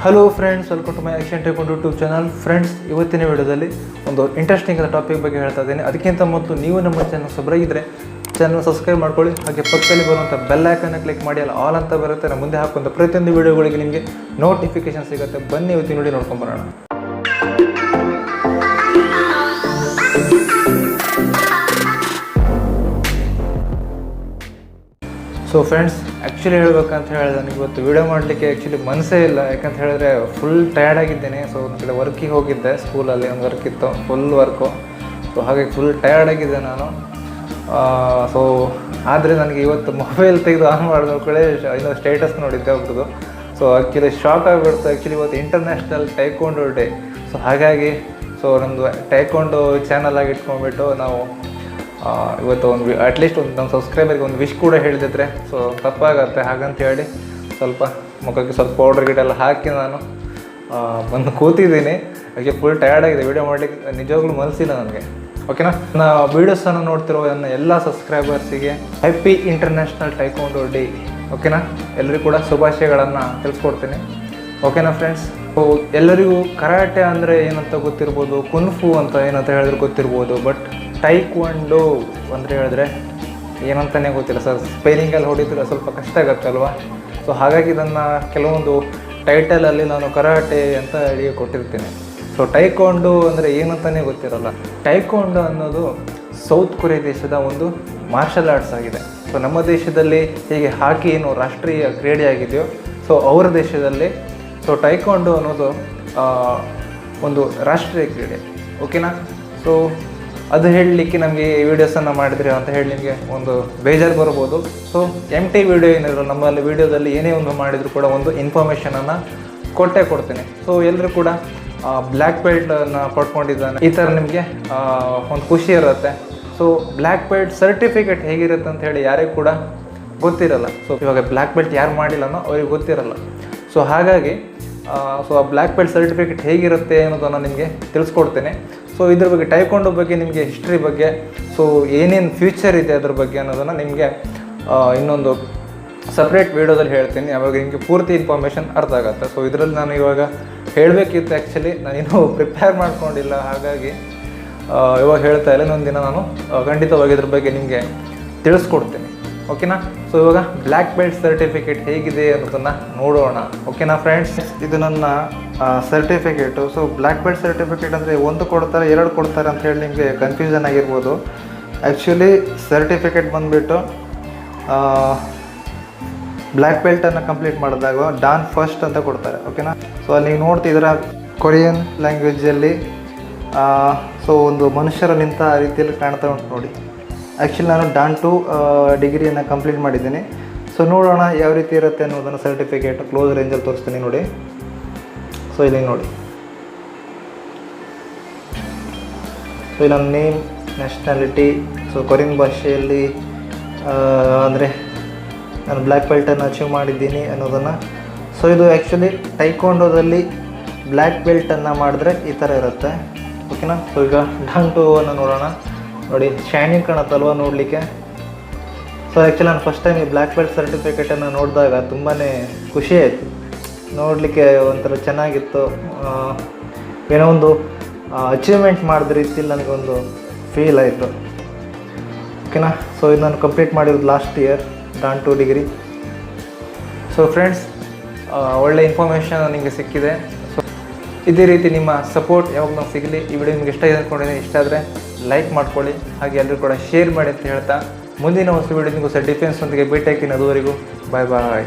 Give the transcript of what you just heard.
Hello friends, welcome to my action taekwondo YouTube channel. Friends, ಇವತ್ತಿನ ವಿಡಿಯೋದಲ್ಲಿ ಒಂದು interesting ಆದ ಟಾಪಿಕ್ ಬಗ್ಗೆ ಹೇಳ್ತಾ ಇದ್ದೀನಿ. ಅದಕ್ಕಿಂತ ಮೊದಲು ನೀವು ನಮ್ಮ ಚಾನಲ್ ಸಬ್ಸ್ಕ್ರೈಬ್ ಚಾನಲ್ ಸಬ್ಸ್ಕ್ರೈಬ್ ಮಾಡ್ಕೊಳ್ಳಿ. ಹಾಗೆ ಪಕ್ಕದಲ್ಲಿ ಬರುವಂಥ ಬೆಲ್ ಐಕನ್ನ ಕ್ಲಿಕ್ ಮಾಡಿ, ಅಲ್ಲಿ ಆಲ್ ಅಂತ ಬರುತ್ತೆ. ನಾನು ಮುಂದೆ ಹಾಕುವಂಥ ಪ್ರತಿಯೊಂದು ವಿಡಿಯೋಗಳಿಗೆ ನಿಮಗೆ ನೋಟಿಫಿಕೇಶನ್ ಸಿಗುತ್ತೆ. ಬನ್ನಿ ಇವತ್ತಿನ ವಿಡಿಯೋ ನೋಡ್ಕೊಂಬರೋಣ. ಸೊ ಫ್ರೆಂಡ್ಸ್, ಆ್ಯಕ್ಚುಲಿ ಹೇಳ್ಬೇಕಂತ ಹೇಳಿದ್ರೆ ನನಗೆ ಇವತ್ತು ವೀಡಿಯೋ ಮಾಡಲಿಕ್ಕೆ ಆ್ಯಕ್ಚುಲಿ ಮನಸ್ಸೇ ಇಲ್ಲ. ಯಾಕಂತ ಹೇಳಿದ್ರೆ ಫುಲ್ ಟಯರ್ಡ್ ಆಗಿದ್ದೇನೆ. ಸೊ ಒಂದು ಕಡೆ ವರ್ಕಿಗೆ ಹೋಗಿದ್ದೆ, ಸ್ಕೂಲಲ್ಲಿ ಒಂದು ವರ್ಕ್ ಇತ್ತು, ಫುಲ್ ವರ್ಕು. ಸೊ ಹಾಗಾಗಿ ಫುಲ್ ಟಯರ್ಡ್ ಆಗಿದ್ದೆ ನಾನು. ಸೊ ಆದರೆ ನನಗೆ ಇವತ್ತು ಮೊಬೈಲ್ ತೆಗೆದು ಆನ್ ಮಾಡಿದ ಕಡೆ ಇನ್ನೂ ಸ್ಟೇಟಸ್ ನೋಡಿದ್ದೆ ಒಬ್ರದ್ದು. ಸೊ ಆ್ಯಕ್ಚುಲಿ ಶಾಕ್ ಆಗಿಬಿಡ್ತು. ಆ್ಯಕ್ಚುಲಿ ಇವತ್ತು ಇಂಟರ್ನ್ಯಾಷನಲ್ ಟೈಕ್ವಾಂಡೋ ಡೇ. ಸೊ ಹಾಗಾಗಿ ನಮ್ಮದು ಟೈಕ್ವಾಂಡೋ ಚಾನಲ್ ಆಗಿ ಇಟ್ಕೊಂಡ್ಬಿಟ್ಟು ನಾವು ಇವತ್ತು ಒಂದು ಅಟ್ಲೀಸ್ಟ್ ಒಂದು ನಮ್ಮ ಸಬ್ಸ್ಕ್ರೈಬರ್ಗೆ ಒಂದು ವಿಶ್ ಕೂಡ ಹೇಳಿದಿದ್ರೆ ಸೊ ತಪ್ಪಾಗತ್ತೆ. ಹಾಗಂತ ಹೇಳಿ ಸ್ವಲ್ಪ ಮುಖಕ್ಕೆ ಸ್ವಲ್ಪ ಪೌಡ್ರ್ ಗಿಡೆಲ್ಲ ಹಾಕಿ ನಾನು ಬಂದು ಕೂತಿದ್ದೀನಿ. ಹಾಗೆ ಫುಲ್ ಟಯರ್ಡ್ ಆಗಿದೆ. ವೀಡಿಯೋ ಮಾಡಲಿಕ್ಕೆ ನಿಜವಾಗ್ಲೂ ಮನಸ್ಸಿಲ್ಲ ನನಗೆ. ಓಕೆನಾ? ನಾನು ವೀಡಿಯೋಸನ್ನು ನೋಡ್ತಿರೋ ನನ್ನ ಎಲ್ಲ ಸಬ್ಸ್ಕ್ರೈಬರ್ಸಿಗೆ ಹ್ಯಾಪಿ ಇಂಟರ್ನ್ಯಾಷನಲ್ ಟೈಕ್ವಾಂಡೋ ಡೇ. ಓಕೆನಾ? ಎಲ್ಲರಿಗೂ ಕೂಡ ಶುಭಾಶಯಗಳನ್ನು ತಿಳಿಸ್ಕೊಡ್ತೀನಿ. ಓಕೆನಾ ಫ್ರೆಂಡ್ಸ್? ಸೊ ಎಲ್ಲರಿಗೂ ಕರಾಟೆ ಅಂದರೆ ಏನಂತ ಗೊತ್ತಿರ್ಬೋದು, ಕುನ್ಫು ಅಂತ ಏನಂತ ಹೇಳಿದ್ರೆ ಗೊತ್ತಿರ್ಬೋದು. ಬಟ್ ಟೈಕ್ವಾಂಡೋ ಅಂದರೆ ಹೇಳಿದ್ರೆ ಏನಂತಲೇ ಗೊತ್ತಿಲ್ಲ ಸರ್. ಸ್ಪೆಲ್ಲಿಂಗಲ್ಲಿ ಹೊಡಿತಿಲ್ಲ ಸ್ವಲ್ಪ ಕಷ್ಟ ಆಗುತ್ತಲ್ವ. ಸೊ ಹಾಗಾಗಿ ನನ್ನ ಕೆಲವೊಂದು ಟೈಟಲಲ್ಲಿ ನಾನು ಕರಾಟೆ ಅಂತ ಹೇಳಿ ಕೊಟ್ಟಿರ್ತೀನಿ. ಸೊ ಟೈಕ್ವಾಂಡೋ ಅಂದರೆ ಏನಂತಲೇ ಗೊತ್ತಿರಲ್ಲ. ಟೈಕ್ವಾಂಡೋ ಅನ್ನೋದು ಸೌತ್ ಕೊರಿಯಾ ದೇಶದ ಒಂದು ಮಾರ್ಷಲ್ ಆರ್ಟ್ಸ್ ಆಗಿದೆ. ಸೊ ನಮ್ಮ ದೇಶದಲ್ಲಿ ಹೀಗೆ ಹಾಕಿ ಏನು ರಾಷ್ಟ್ರೀಯ ಕ್ರೀಡೆ ಆಗಿದೆಯೋ, ಸೊ ಅವರ ದೇಶದಲ್ಲಿ ಸೊ ಟೈಕ್ವಾಂಡೋ ಅನ್ನೋದು ಒಂದು ರಾಷ್ಟ್ರೀಯ ಕ್ರೀಡೆ. ಓಕೆನಾ? ಸೊ ಅದು ಹೇಳಲಿಕ್ಕೆ ನಮಗೆ ಈ ವಿಡಿಯೋಸನ್ನು ಮಾಡಿದ್ರೆ ಅಂತ ಹೇಳಿ ನಿಮಗೆ ಒಂದು ಬೇಜಾರು ಬರ್ಬೋದು. ಸೊ ಎಂಟಿ ವಿಡಿಯೋ ಏನಿದ್ರು ನಮ್ಮಲ್ಲಿ ವಿಡಿಯೋದಲ್ಲಿ ಏನೇ ಒಂದು ಮಾಡಿದರೂ ಕೂಡ ಒಂದು ಇನ್ಫಾರ್ಮೇಷನನ್ನು ಕೊಡ್ತೀನಿ. ಸೊ ಎಲ್ಲರೂ ಕೂಡ ಬ್ಲ್ಯಾಕ್ ಬೆಲ್ಟನ್ನು ಪಡ್ಕೊಂಡಿದ್ದಾನೆ, ಈ ಥರ ನಿಮಗೆ ಒಂದು ಖುಷಿ ಇರುತ್ತೆ. ಸೊ ಬ್ಲ್ಯಾಕ್ ಬೆಲ್ಟ್ ಸರ್ಟಿಫಿಕೇಟ್ ಹೇಗಿರುತ್ತೆ ಅಂತ ಹೇಳಿ ಯಾರಿಗೂ ಕೂಡ ಗೊತ್ತಿರಲ್ಲ. ಸೊ ಇವಾಗ ಬ್ಲ್ಯಾಕ್ ಬೆಲ್ಟ್ ಯಾರು ಮಾಡಿಲ್ಲನೋ ಅವ್ರಿಗೆ ಗೊತ್ತಿರಲ್ಲ. ಸೊ ಹಾಗಾಗಿ ಸೊ ಆ ಬ್ಲ್ಯಾಕ್ ಬೆಲ್ಟ್ ಸರ್ಟಿಫಿಕೇಟ್ ಹೇಗಿರುತ್ತೆ ಅನ್ನೋದನ್ನು ನಿಮಗೆ ತಿಳಿಸ್ಕೊಡ್ತೇನೆ. ಸೊ ಇದ್ರ ಬಗ್ಗೆ ಟೈಕ್ವಾಂಡೋ ಬಗ್ಗೆ ನಿಮಗೆ ಹಿಸ್ಟ್ರಿ ಬಗ್ಗೆ ಸೊ ಏನೇನು ಫ್ಯೂಚರ್ ಇದೆ ಅದ್ರ ಬಗ್ಗೆ ಅನ್ನೋದನ್ನು ನಿಮಗೆ ಇನ್ನೊಂದು ಸಪ್ರೇಟ್ ವೀಡಿಯೋದಲ್ಲಿ ಹೇಳ್ತೀನಿ. ಅವಾಗ ನಿಮಗೆ ಪೂರ್ತಿ ಇನ್ಫಾರ್ಮೇಷನ್ ಅರ್ಥ ಆಗುತ್ತೆ. ಸೊ ಇದರಲ್ಲಿ ನಾನು ಇವಾಗ ಹೇಳಬೇಕಿತ್ತು. ಆ್ಯಕ್ಚುಲಿ ನಾನಿನ್ನೂ ಪ್ರಿಪೇರ್ ಮಾಡ್ಕೊಂಡಿಲ್ಲ, ಹಾಗಾಗಿ ಇವಾಗ ಹೇಳ್ತಾ ಇಲ್ಲ. ಇನ್ನೊಂದು ದಿನ ನಾನು ಖಂಡಿತವಾಗಿ ಇದ್ರ ಬಗ್ಗೆ ನಿಮಗೆ ತಿಳಿಸ್ಕೊಡ್ತೀನಿ. ಓಕೆನಾ? ಸೊ ಇವಾಗ ಬ್ಲ್ಯಾಕ್ ಬೆಲ್ಟ್ ಸರ್ಟಿಫಿಕೇಟ್ ಹೇಗಿದೆ ಅನ್ನೋದನ್ನು ನೋಡೋಣ. ಓಕೆನಾ ಫ್ರೆಂಡ್ಸ್? ಇದು ನನ್ನ certificate. So black belt certificate ಅಂದರೆ ಒಂದು ಕೊಡ್ತಾರೆ, ಎರಡು ಕೊಡ್ತಾರೆ ಅಂತ ಹೇಳಿ ನಿಮಗೆ ಕನ್ಫ್ಯೂಷನ್ ಆಗಿರ್ಬೋದು. ಆ್ಯಕ್ಚುಲಿ ಸರ್ಟಿಫಿಕೇಟ್ ಬಂದುಬಿಟ್ಟು ಬ್ಲ್ಯಾಕ್ ಬೆಲ್ಟನ್ನು ಕಂಪ್ಲೀಟ್ ಮಾಡಿದಾಗ ಡಾನ್ ಫಸ್ಟ್ ಅಂತ ಕೊಡ್ತಾರೆ. ಓಕೆನಾ? ಸೊ ಅಲ್ಲಿ ನೀವು ನೋಡ್ತಿದ್ದೀರ ಕೊರಿಯನ್ ಲ್ಯಾಂಗ್ವೇಜಲ್ಲಿ ಸೊ ಒಂದು ಮನುಷ್ಯರು ನಿಂತ ರೀತಿಯಲ್ಲಿ ಕಾಣ್ತಾ ಉಂಟು ನೋಡಿ. ಆ್ಯಕ್ಚುಲಿ ನಾನು ಡಾನ್ 2 ಡಿಗ್ರಿಯನ್ನು ಕಂಪ್ಲೀಟ್ ಮಾಡಿದ್ದೀನಿ. ಸೊ ನೋಡೋಣ ಯಾವ ರೀತಿ ಇರುತ್ತೆ ಅನ್ನೋದನ್ನು ಸರ್ಟಿಫಿಕೇಟ್ ಕ್ಲೋಸ್ ರೇಂಜಲ್ಲಿ ತೋರಿಸ್ತೀನಿ ನೋಡಿ. ಸೊ ಇಲ್ಲಿ ನೋಡಿ. ಸೊ ಇಲ್ಲಿ ನನ್ನ ನೇಮ್, ನ್ಯಾಷನಾಲಿಟಿ, ಸೊ ಕೊರಿಯನ್ ಭಾಷೆಯಲ್ಲಿ ಅಂದರೆ ನಾನು ಬ್ಲ್ಯಾಕ್ ಬೆಲ್ಟನ್ನು ಅಚೀವ್ ಮಾಡಿದ್ದೀನಿ ಅನ್ನೋದನ್ನು. ಸೊ ಇದು ಆ್ಯಕ್ಚುಲಿ ಟೈಕ್ವಾಂಡೋದಲ್ಲಿ ಬ್ಲ್ಯಾಕ್ ಬೆಲ್ಟನ್ನು ಮಾಡಿದ್ರೆ ಈ ಥರ ಇರುತ್ತೆ. ಓಕೆನಾ? ಸೊ ಈಗ ಡಾನ್ 2 ಅನ್ನು ನೋಡೋಣ. ನೋಡಿ, ಶೈನಿಂಗ್ ಕಾಣುತ್ತಲ್ವ ನೋಡಲಿಕ್ಕೆ. ಸೊ ಆ್ಯಕ್ಚುಲಿ ನಾನು ಫಸ್ಟ್ ಟೈಮ್ ಈ ಬ್ಲ್ಯಾಕ್ ಬೆಲ್ಟ್ ಸರ್ಟಿಫಿಕೇಟನ್ನು ನೋಡಿದಾಗ ತುಂಬಾ ಖುಷಿ ಆಯಿತು. ನೋಡಲಿಕ್ಕೆ ಒಂಥರ ಚೆನ್ನಾಗಿತ್ತು. ಏನೋ ಒಂದು ಅಚೀವ್ಮೆಂಟ್ ಮಾಡಿದ ರೀತಿಯಲ್ಲಿ ನನಗೊಂದು ಫೀಲ್ ಆಯಿತು. ಓಕೆನಾ? ಸೊ ಇದು ನಾನು ಕಂಪ್ಲೀಟ್ ಮಾಡಿರೋದು last year Don 2 degree. So friends, ಒಳ್ಳೆ ಇನ್ಫಾರ್ಮೇಷನ್ ನಿಮಗೆ ಸಿಕ್ಕಿದೆ. ಸೊ ಇದೇ ರೀತಿ ನಿಮ್ಮ ಸಪೋರ್ಟ್ ಯಾವಾಗ ನಾವು ಸಿಗಲಿ. ಈ ವಿಡಿಯೋ ನಿಮಗೆ ಇಷ್ಟ ಇದೆ ಅಂದ್ಕೊಂಡಿದ್ದೀನಿ. ಇಷ್ಟ ಆದರೆ ಲೈಕ್ ಮಾಡ್ಕೊಳ್ಳಿ, ಹಾಗೆ ಎಲ್ಲರೂ ಕೂಡ ಶೇರ್ ಮಾಡಿ ಅಂತ ಹೇಳ್ತಾ ಮುಂದಿನ ಹೊಸ ವಿಡಿಯೋ ನಿಮಗೂ ಡಿಫೆನ್ಸ್ ಒಂದಿಗೆ ಭೇಟಿ ಹಾಕಿನ. ಅದುವರೆಗೂ ಬಾಯ್ ಬಾಯ್.